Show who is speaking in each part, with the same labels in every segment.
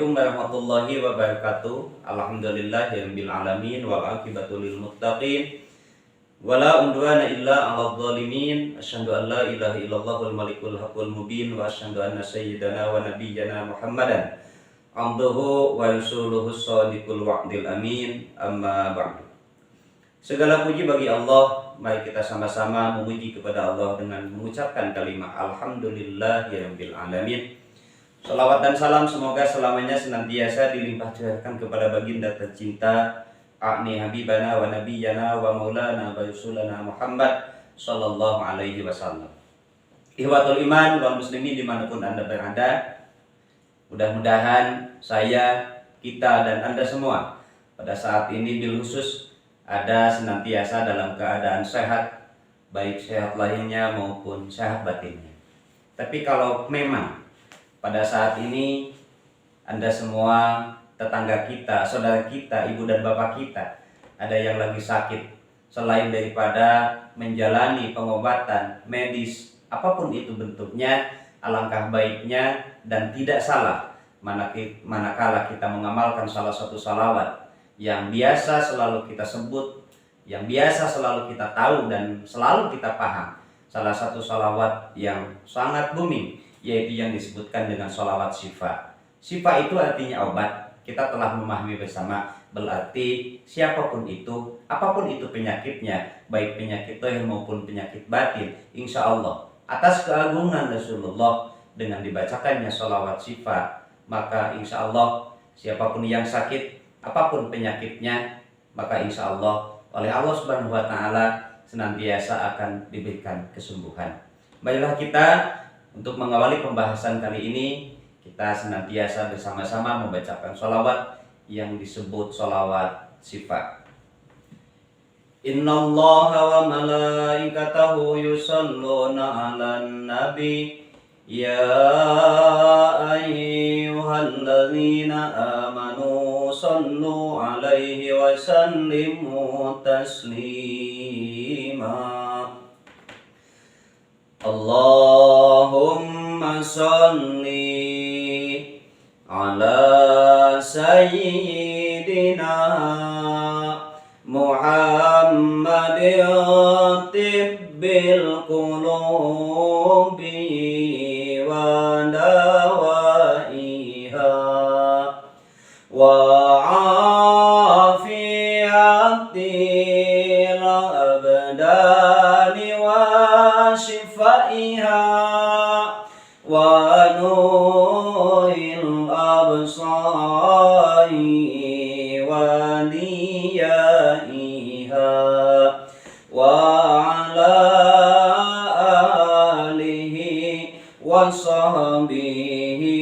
Speaker 1: Assalamualaikum warahmatullahi wabarakatuh. Alhamdulillahirabbil alamin wal aqibatu lil muttaqin. Wala udwana illa 'alal zalimin. Asyhadu an la ilaha illallahul malikul haqqul mubin wa asyhadu anna sayyidana wa nabiyyana Muhammadan abduhu wa rasuluhu shadiqul wa'dil amin. Amma ba'du. Segala puji bagi Allah. Mari kita sama-sama memuji kepada Allah dengan mengucapkan kalimat alhamdulillahirabbil alamin. Salawat dan salam semoga selamanya senantiasa dilimpah curahkan kepada baginda tercinta A'ni Habibana wa Nabiyyana wa Maulana wa Rasulana Muhammad sallallahu alaihi wasallam. Ihwatul iman wal muslimin dimanapun Anda berada, mudah-mudahan saya, kita dan Anda semua pada saat ini bil khusus ada senantiasa dalam keadaan sehat, baik sehat lahirnya maupun sehat batinnya. Tapi kalau memang pada saat ini Anda semua, tetangga kita, saudara kita, ibu dan bapak kita ada yang lagi sakit, selain daripada menjalani pengobatan medis apapun itu bentuknya, alangkah baiknya dan tidak salah manakala kita mengamalkan salah satu salawat yang biasa selalu kita sebut, yang biasa selalu kita tahu dan selalu kita paham. Salah satu salawat yang sangat booming, yaitu yang disebutkan dengan sholawat syifa. Syifa itu artinya obat. Kita telah memahami bersama, berarti siapapun itu, apapun itu penyakitnya, baik penyakit zahir maupun penyakit batin, insya Allah atas keagungan Rasulullah dengan dibacakannya sholawat syifa, maka insya Allah siapapun yang sakit, apapun penyakitnya, maka insya Allah oleh Allah Subhanahu wa Ta'ala senantiasa akan diberikan kesembuhan. Marilah kita untuk mengawali pembahasan kali ini, kita senantiasa bersama-sama membacakan sholawat yang disebut sholawat syifa. Innallaha wa malaikatahu yusholluna 'alan nabi ya ayyuhalladzina amanu shollu 'alaihi wa sallimu taslima. Allahumma sholli ala sayyidina Muhammadin tibbil qulubi wa dawaiha wa afiyatil abdani wa shifaiha wa nuril absari wa diyaiha wa ala alihi wa sahbihi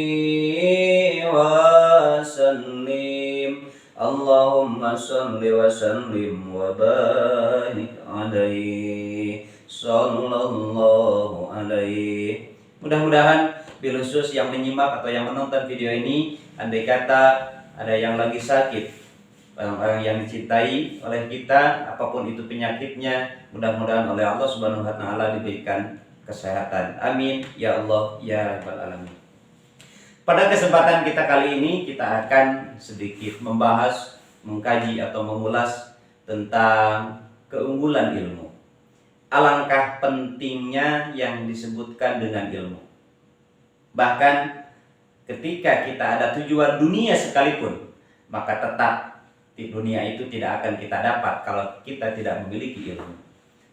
Speaker 1: wa sallim. Allahumma salli wa sallim wa barik alaihi sallallahu alaihi. Mudah-mudahan bil khusus yang menyimak atau yang menonton video ini, andai kata ada yang lagi sakit, orang-orang yang dicintai oleh kita, apapun itu penyakitnya, mudah-mudahan oleh Allah Subhanahu wa Ta'ala diberikan kesehatan. Amin ya Allah ya rabbal alamin. Pada kesempatan kita kali ini, kita akan sedikit membahas, mengkaji atau mengulas tentang keunggulan ilmu. Alangkah pentingnya yang disebutkan dengan ilmu. Bahkan ketika kita ada tujuan dunia sekalipun, maka tetap di dunia itu tidak akan kita dapat kalau kita tidak memiliki ilmu.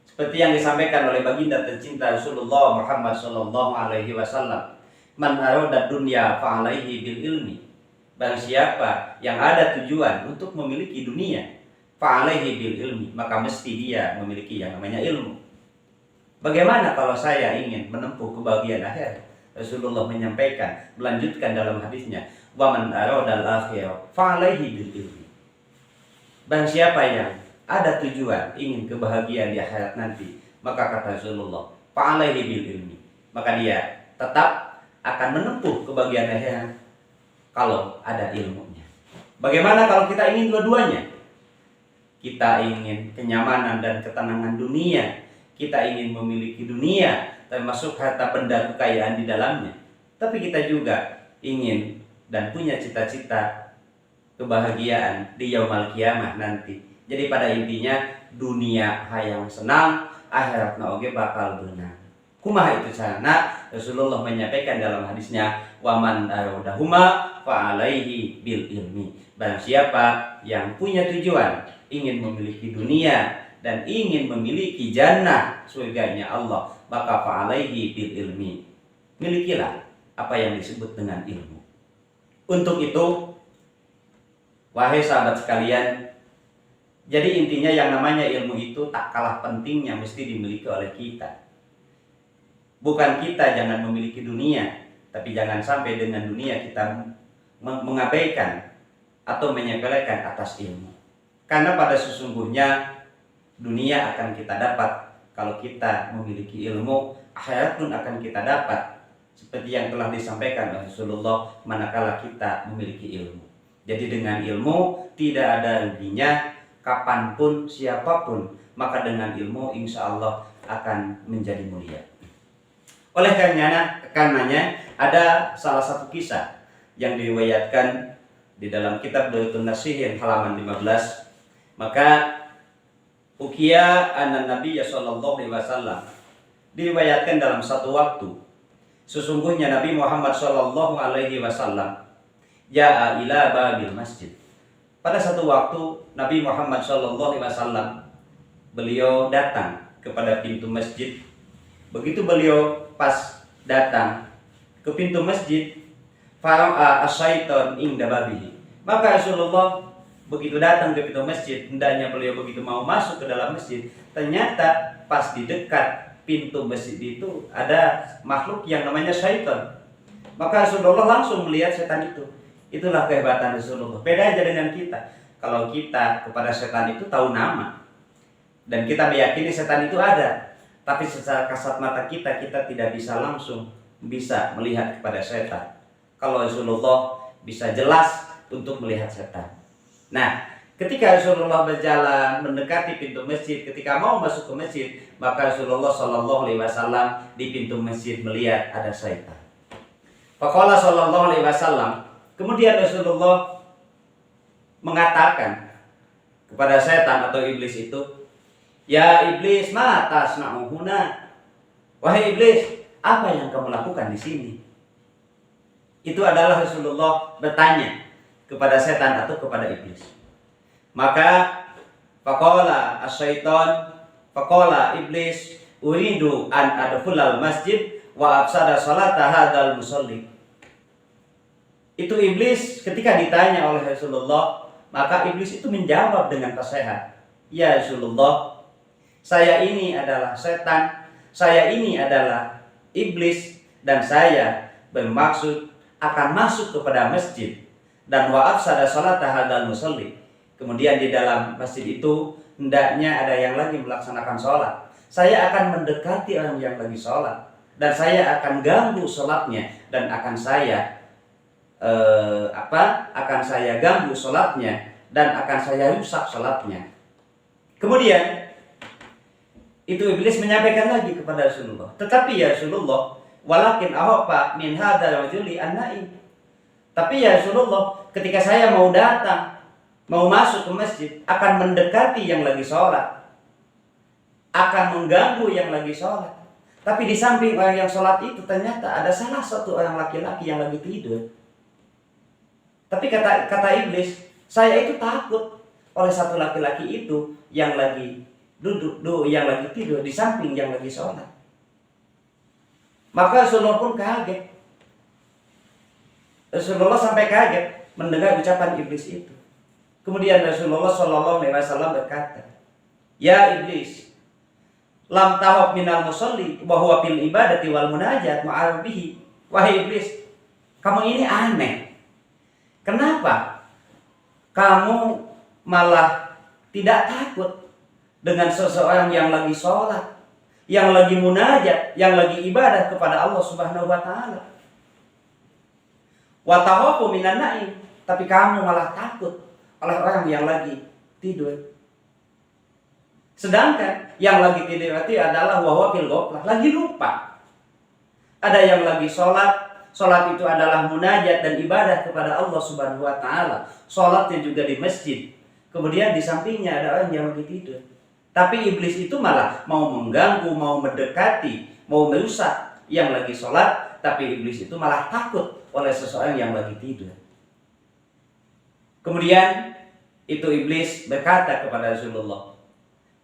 Speaker 1: Seperti yang disampaikan oleh baginda tercinta Rasulullah Muhammad sallallahu alaihi wasallam, man arada dunya fa alaihi bil ilmi. Barang siapa yang ada tujuan untuk memiliki dunia, fa alaihi bil ilmi, maka mesti dia memiliki yang namanya ilmu. Bagaimana kalau saya ingin menempuh kebahagiaan akhir? Rasulullah menyampaikan, melanjutkan dalam hadisnya, wa man arada al-akhirah fa alaihi bil ilmi. Barang siapa yang ada tujuan ingin kebahagiaan di akhirat nanti, maka kata Rasulullah, fa alaihi bil ilmi, maka dia tetap akan menempuh kebahagiaan akhirat kalau ada ilmunya. Bagaimana kalau kita ingin dua-duanya? Kita ingin kenyamanan dan ketenangan dunia, kita ingin memiliki dunia termasuk harta benda kekayaan di dalamnya, tapi kita juga ingin dan punya cita-cita kebahagiaan di yaumul kiamah nanti. Jadi pada intinya dunia hayang senang, akhiratna oge bakal beunang. Kumaha itu carana? Rasulullah menyampaikan dalam hadisnya, waman aradahuma fa alaihi bil ilmi. Barang siapa yang punya tujuan ingin memiliki dunia dan ingin memiliki jannah surganya Allah, maka fa alaihi bil ilmi. Milikilah apa yang disebut dengan ilmu. Untuk itu, wahai sahabat sekalian, jadi intinya yang namanya ilmu itu tak kalah pentingnya mesti dimiliki oleh kita. Bukan kita jangan memiliki dunia, tapi jangan sampai dengan dunia kita mengabaikan atau menyepelekan atas ilmu. Karena pada sesungguhnya dunia akan kita dapat kalau kita memiliki ilmu, akhirat pun akan kita dapat. Seperti yang telah disampaikan oleh Rasulullah, manakala kita memiliki ilmu. Jadi dengan ilmu tidak ada ruginya, kapanpun, siapapun, maka dengan ilmu insya Allah akan menjadi mulia. Oleh karenanya ada salah satu kisah yang diriwayatkan di dalam kitab Bulughun Nasihin halaman 15. Maka ukiya anan Nabi sallallahu alaihi wasallam, diriwayatkan dalam satu waktu sesungguhnya Nabi Muhammad sallallahu alaihi wasallam ja'a ila babil masjid. Pada satu waktu Nabi Muhammad sallallahu alaihi wasallam beliau datang kepada pintu masjid. Begitu beliau pas datang ke pintu masjid, fara'a asyaiton inda babihi. Maka Rasulullah begitu datang ke pintu masjid, hendaknya beliau begitu mau masuk ke dalam masjid, ternyata pas di dekat pintu masjid itu ada makhluk yang namanya syaitan. Maka Rasulullah langsung melihat setan itu. Itulah kehebatan Rasulullah. Beda aja dengan kita. Kalau kita kepada setan itu tahu nama dan kita meyakini setan itu ada, tapi secara kasat mata kita tidak bisa langsung bisa melihat kepada setan. Kalau Rasulullah bisa jelas untuk melihat setan. Nah, ketika Rasulullah berjalan mendekati pintu masjid, ketika mau masuk ke masjid, maka Rasulullah Shallallahu Alaihi Wasallam di pintu masjid melihat ada syaitan. Faqala Shallallahu Alaihi Wasallam, kemudian Rasulullah mengatakan kepada setan atau iblis itu, ya iblis, ma tasna'u huna? Wahai iblis, apa yang kamu lakukan di sini? Itu adalah Rasulullah bertanya kepada setan atau kepada iblis. Maka faqala asyaiton, faqala iblis, uridu an adkhulal masjid wa afsada salata hadzal musalli. Itu iblis ketika ditanya oleh Rasulullah, maka iblis itu menjawab dengan fasehat, ya Rasulullah, saya ini adalah setan, saya ini adalah iblis, dan saya bermaksud akan masuk kepada masjid dan wa afsada salata hadzal musalli. Kemudian di dalam masjid itu hendaknya ada yang lagi melaksanakan sholat. Saya akan mendekati orang yang lagi sholat dan saya akan ganggu sholatnya dan akan saya ganggu sholatnya dan akan saya rusak sholatnya. Kemudian itu iblis menyampaikan lagi kepada Rasulullah, tetapi ya Rasulullah, walakin ahapa min hadzal rajuli an-naim. Tapi ya Rasulullah, ketika saya mau datang, mau masuk ke masjid, akan mendekati yang lagi sholat, akan mengganggu yang lagi sholat. Tapi di samping orang yang sholat itu ternyata ada salah satu orang laki-laki yang lagi tidur. Tapi kata iblis, saya itu takut oleh satu laki-laki itu yang lagi yang lagi tidur di samping yang lagi sholat. Maka Rasulullah pun kaget. Rasulullah sampai kaget mendengar ucapan iblis itu. Kemudian Rasulullah Shallallahu Alaihi Wasallam berkata, ya iblis, lam tahab minal musalli wa huwa fil ibadati wal munajat ma'arubihi. Wahai iblis, kamu ini aneh. Kenapa kamu malah tidak takut dengan seseorang yang lagi sholat, yang lagi munajat, yang lagi ibadah kepada Allah Subhanahu wa Ta'ala? Wa tahafu minan naim, tapi kamu malah takut oleh orang yang lagi tidur. Sedangkan yang lagi tidur itu adalah wahwa fil ghaflah, lagi lupa. Ada yang lagi sholat,
Speaker 2: Sholat itu adalah munajat dan ibadah kepada Allah Subhanahu wa taala. Sholatnya juga di masjid. Kemudian di sampingnya ada orang yang lagi tidur. Tapi iblis itu malah mau mengganggu, mau mendekati, mau merusak yang lagi sholat. Tapi iblis itu malah takut oleh seseorang yang lagi tidur. Kemudian itu iblis berkata kepada Rasulullah,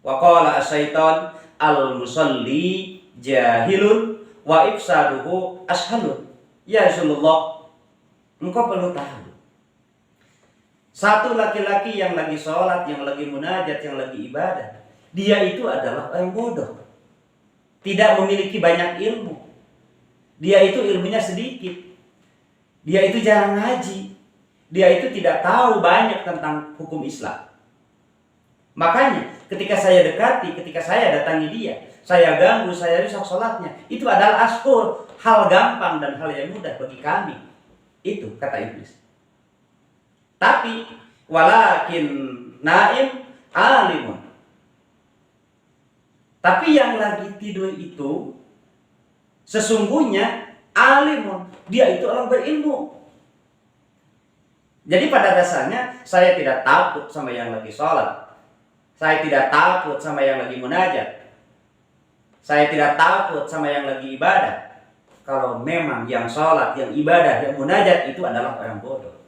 Speaker 2: wa qala asyaiton al-musalli jahilun wa ifsaduhu ashalun. Ya Rasulullah, engkau perlu tahu, satu laki-laki yang lagi sholat, yang lagi munajat, yang lagi ibadah, dia itu adalah orang bodoh, tidak memiliki banyak ilmu. Dia itu ilmunya sedikit, dia itu jarang ngaji, dia itu tidak tahu banyak tentang hukum Islam. Makanya ketika saya dekati, ketika saya datangi dia, saya ganggu, saya rusak sholatnya, itu adalah ashur, hal gampang dan hal yang mudah bagi kami. Itu kata iblis. Tapi walakin naim alimun. Tapi yang lagi tidur itu sesungguhnya alimun, dia itu orang berilmu. Jadi pada dasarnya saya tidak takut sama yang lagi sholat. Saya tidak takut sama yang lagi munajat. Saya tidak takut sama yang lagi ibadah. Kalau memang yang sholat, yang ibadah, yang munajat itu adalah orang bodoh.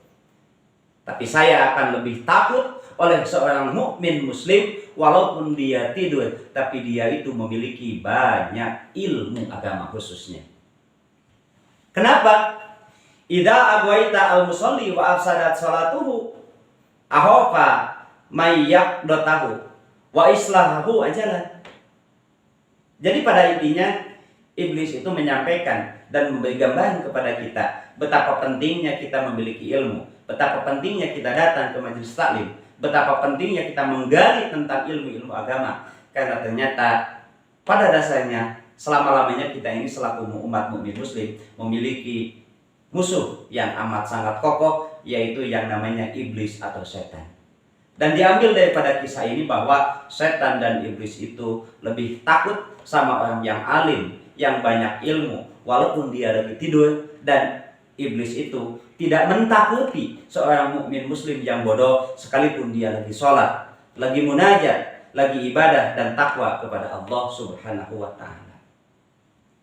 Speaker 2: Tapi saya akan lebih takut oleh seorang mukmin muslim walaupun dia tidur, tapi dia itu memiliki banyak ilmu agama khususnya. Kenapa? Idza agwaita al-musalli wa afsadat salatuhu ahofa mayyaqdatahu wa islahahu ajalan. Jadi pada intinya iblis itu menyampaikan dan memberi gambaran kepada kita betapa pentingnya kita memiliki ilmu, betapa pentingnya kita datang ke majelis taklim, betapa pentingnya kita menggali tentang ilmu-ilmu agama. Karena ternyata pada dasarnya selama-lamanya kita ini selaku umat mukmin muslim memiliki musuh yang amat sangat kokoh, yaitu yang namanya iblis atau setan. Dan diambil daripada kisah ini bahwa setan dan iblis itu lebih takut sama orang yang alim, yang banyak ilmu, walaupun dia lagi tidur. Dan iblis itu tidak mentakuti seorang mukmin muslim yang bodoh sekalipun dia lagi sholat, lagi munajat, lagi ibadah dan takwa kepada Allah Subhanahu wa taala.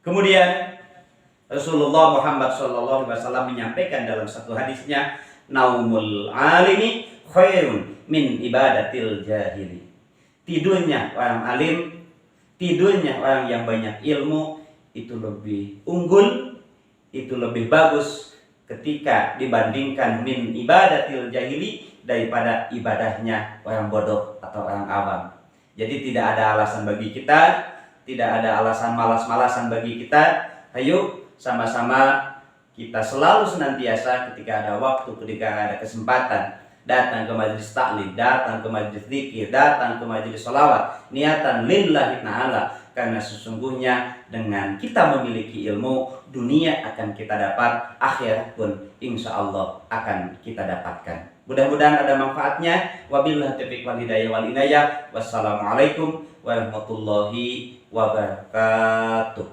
Speaker 2: Kemudian Rasulullah Muhammad SAW menyampaikan dalam satu hadisnya, naumul alimi khairun min ibadatil jahili. Tidurnya orang alim, tidurnya orang yang banyak ilmu itu lebih unggul, itu lebih bagus ketika dibandingkan min ibadatil jahili, daripada ibadahnya orang bodoh atau orang awam. Jadi tidak ada alasan bagi kita, tidak ada alasan malas-malasan bagi kita. Ayo sama-sama kita selalu senantiasa ketika ada waktu, ketika ada kesempatan, datang ke majelis taklim, datang ke majelis zikir, datang ke majelis sholawat, niatan lillahi ta'ala. Karena sesungguhnya dengan kita memiliki ilmu, dunia akan kita dapat, akhirat pun insya Allah akan kita dapatkan. Mudah-mudahan ada manfaatnya. Wabillahi taufiq wal hidayah wal inayah. Wassalamualaikum warahmatullahi wabarakatuh.